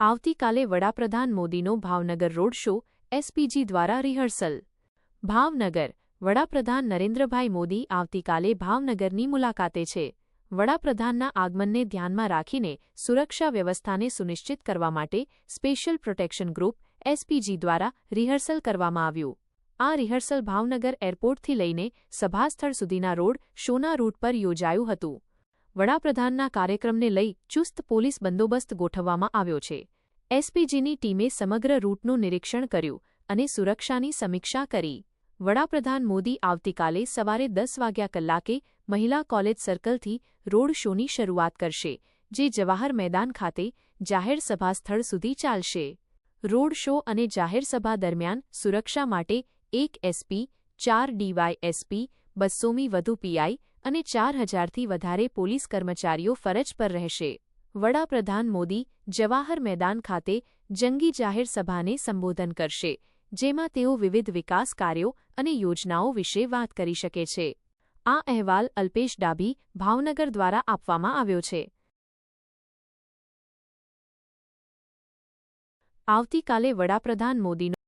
આવતીકાલે વડાપ્રધાન મોદીનો ભાવનગર રોડ શો એસપીજી દ્વારા રિહર્સલ. ભાવનગર. વડાપ્રધાન નરેન્દ્રભાઈ મોદી આવતીકાલે ભાવનગરની મુલાકાતે છે. વડાપ્રધાનના આગમનને ધ્યાનમાં રાખીને સુરક્ષા વ્યવસ્થાને સુનિશ્ચિત કરવા માટે સ્પેશિયલ પ્રોટેક્શન ગ્રુપ એસપીજી દ્વારા રિહર્સલ કરવામાં આવ્યું. આ રિહર્સલ ભાવનગર એરપોર્ટથી લઈને સભાસ્થળ સુધીના રોડ શોના રૂટ પર યોજાયું હતું. વડાપ્રધાનના કાર્યક્રમને લઈ ચુસ્ત પોલીસ બંદોબસ્ત ગોઠવવામાં આવ્યો છે. એસપીજીની ટીમે સમગ્ર રૂટનું નિરીક્ષણ કર્યું અને સુરક્ષાની સમીક્ષા કરી. વડાપ્રધાન મોદી આવતીકાલે સવારે 10 મહિલા કોલેજ સર્કલથી રોડ શોની શરૂઆત કરશે, જે જવાહર મેદાન ખાતે જાહેર સભા સ્થળ સુધી ચાલશે. રોડ શો અને જાહેર સભા દરમિયાન સુરક્ષા માટે 1 એસપી, 4 ડીવાયએસપી, 200મી વધુ પીઆઈ અને 4000થી વધારે પોલીસ કર્મચારીઓ ફરજ પર રહેશે. વડાપ્રધાન મોદી જવાહર મેદાન ખાતે જંગી જાહેર સભાને સંબોધન કરશે, જેમાં તેઓ વિવિધ વિકાસ કાર્યો અને યોજનાઓ વિશે વાત કરી શકે છે. આ અહેવાલ અલ્પેશ ડાભી, ભાવનગર દ્વારા આપવામાં આવ્યો છે. આવતીકાલે વડાપ્રધાન મોદીનો